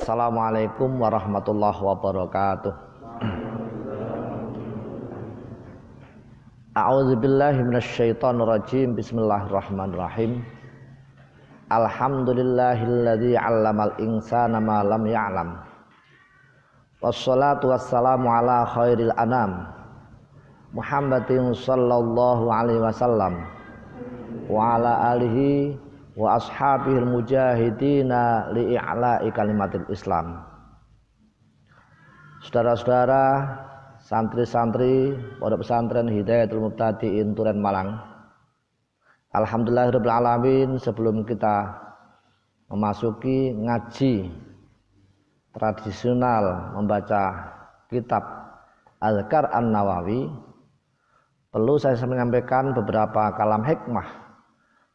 Assalamualaikum warahmatullahi wabarakatuh. A'udzubillahi minasyaitonirrajim. Bismillahirrahmanirrahim. Alhamdulillahilladzi 'allamal insana ma lam ya'lam. Wassalatu wassalamu ala khairil anam Muhammadin sallallahu alaihi wasallam wa ala alihi wa ashabihil mujahidina li'i'la'i kalimatil Islam. Saudara-saudara, santri-santri Pondok Pesantren Hidayatul Mubtadi'in Turen Malang, alhamdulillahirabbil alamin. Sebelum kita memasuki ngaji tradisional membaca kitab Azkar An-Nawawi, perlu saya menyampaikan beberapa kalam hikmah.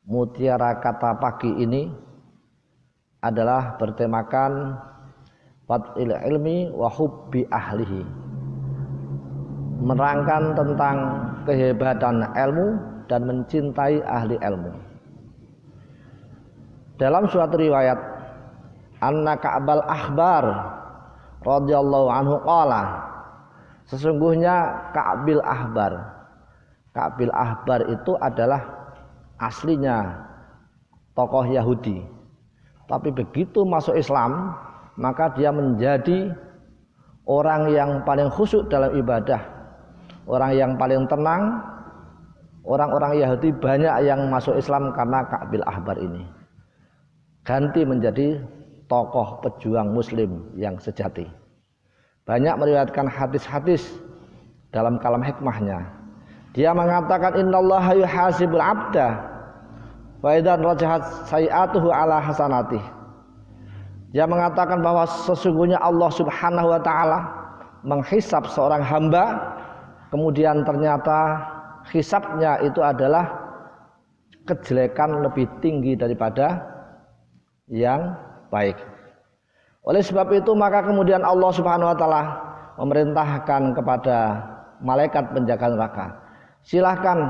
Mutiara kata pagi ini adalah bertemakan fadlil ilmi wa hubbi ahlihi, menerangkan tentang kehebatan ilmu dan mencintai ahli ilmu. Dalam suatu riwayat, anna Ka'bal Ahbar radhiyallahu anhu qala, sesungguhnya Ka'bil Ahbar itu adalah aslinya tokoh Yahudi, tapi begitu masuk Islam maka dia menjadi orang yang paling khusyuk dalam ibadah, orang yang paling tenang. Orang-orang Yahudi banyak yang masuk Islam karena Ka'bil Ahbar ini, ganti menjadi tokoh pejuang muslim yang sejati. Banyak meriwayatkan hadis-hadis dalam kalam hikmahnya. Dia mengatakan innallaha yuhasibul 'abda wa idzan rajahat sayi'atuhu ala hasanatih. Dia mengatakan bahwa sesungguhnya Allah Subhanahu wa taala menghisab seorang hamba, kemudian ternyata hisabnya itu adalah kejelekan lebih tinggi daripada yang baik. Oleh sebab itu maka kemudian Allah Subhanahu wa taala memerintahkan kepada malaikat penjaga neraka, silahkan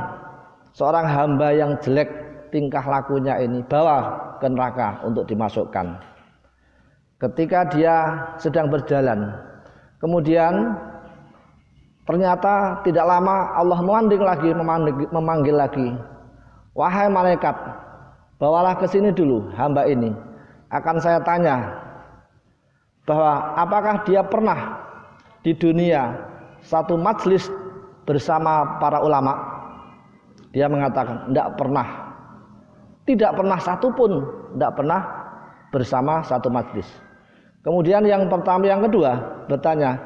seorang hamba yang jelek tingkah lakunya ini bawa ke neraka untuk dimasukkan. Ketika dia sedang berjalan, kemudian ternyata tidak lama Allah memanggil lagi, wahai malaikat, bawalah ke sini dulu hamba ini, akan saya tanya bahwa apakah dia pernah di dunia satu majelis bersama para ulama. Dia mengatakan tidak pernah satupun, tidak pernah bersama satu majelis. Kemudian yang kedua bertanya,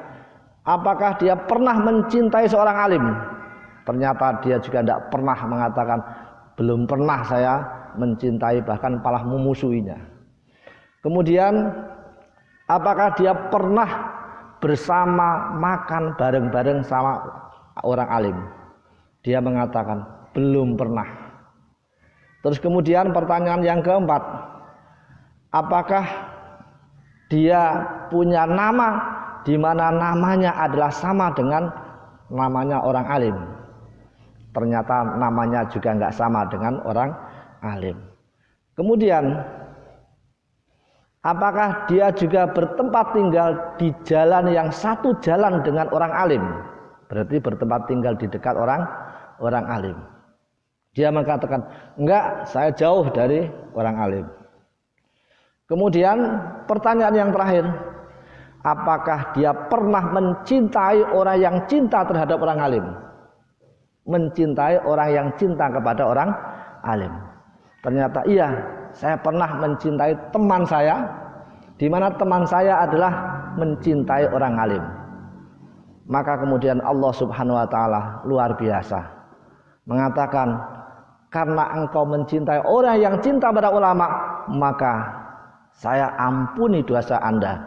apakah dia pernah mencintai seorang alim? Ternyata dia juga tidak pernah, mengatakan belum pernah saya mencintai, bahkan malah memusuhinya. Kemudian apakah dia pernah bersama makan bareng-bareng sama orang alim? Dia mengatakan belum pernah. Terus kemudian pertanyaan yang keempat, apakah dia punya nama di mana namanya adalah sama dengan namanya orang alim? Ternyata namanya juga enggak sama dengan orang alim. Kemudian apakah dia juga bertempat tinggal di jalan yang satu jalan dengan orang alim? Berarti bertempat tinggal di dekat orang alim. Dia mengatakan, enggak, saya jauh dari orang alim. Kemudian pertanyaan yang terakhir, apakah dia pernah mencintai orang yang cinta terhadap orang alim? Mencintai orang yang cinta kepada orang alim. Ternyata iya, saya pernah mencintai teman saya, di mana teman saya adalah mencintai orang alim. Maka kemudian Allah Subhanahu wa taala luar biasa, mengatakan, karena engkau mencintai orang yang cinta pada ulama, maka saya ampuni dosa Anda.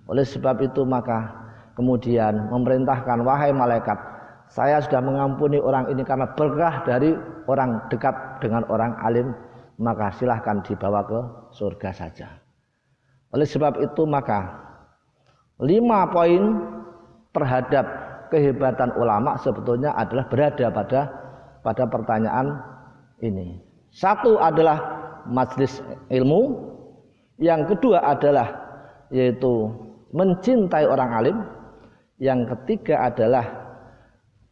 Oleh sebab itu maka kemudian memerintahkan, wahai malaikat, saya sudah mengampuni orang ini karena berkah dari orang dekat dengan orang alim, maka silahkan dibawa ke surga saja. Oleh sebab itu maka 5 poin terhadap kehebatan ulama sebetulnya adalah berada pada pertanyaan ini. Satu adalah majelis ilmu, yang kedua adalah yaitu mencintai orang alim. Yang ketiga adalah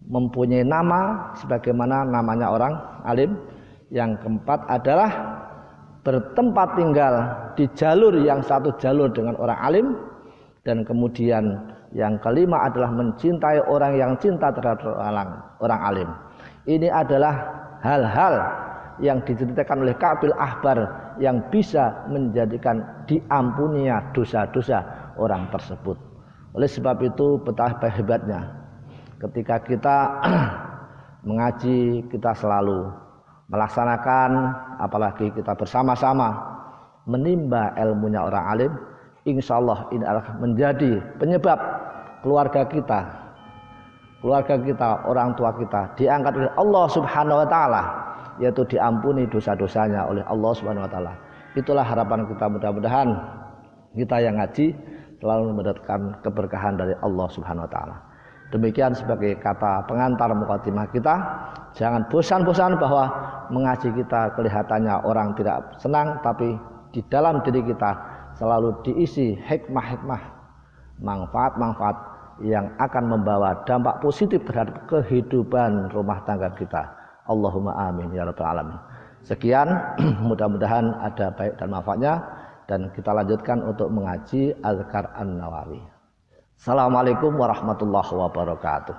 mempunyai nama sebagaimana namanya orang alim. Yang keempat adalah bertempat tinggal di jalur yang satu jalur dengan orang alim. Dan kemudian yang kelima adalah mencintai orang yang cinta terhadap orang alim. Ini adalah hal-hal yang diceritakan oleh Ka'bil Ahbar yang bisa menjadikan diampuninya dosa-dosa orang tersebut. Oleh sebab itu betapa hebatnya ketika kita mengaji, kita selalu melaksanakan, apalagi kita bersama-sama menimba ilmunya orang alim. Insya Allah ini adalah menjadi penyebab keluarga kita, orang tua kita diangkat oleh Allah Subhanahu wa taala, yaitu diampuni dosa-dosanya oleh Allah Subhanahu wa taala. Itulah harapan kita, mudah-mudahan kita yang ngaji selalu mendapatkan keberkahan dari Allah Subhanahu wa taala. Demikian sebagai kata pengantar mukadimah kita. Jangan bosan-bosan bahwa mengaji kita kelihatannya orang tidak senang, tapi di dalam diri kita selalu diisi hikmah-hikmah, manfaat-manfaat yang akan membawa dampak positif terhadap kehidupan rumah tangga kita. Allahumma amin ya rabbal alamin. Sekian, mudah-mudahan ada baik dan manfaatnya, dan kita lanjutkan untuk mengaji Azkar An-Nawawi. Assalamualaikum warahmatullahi wabarakatuh.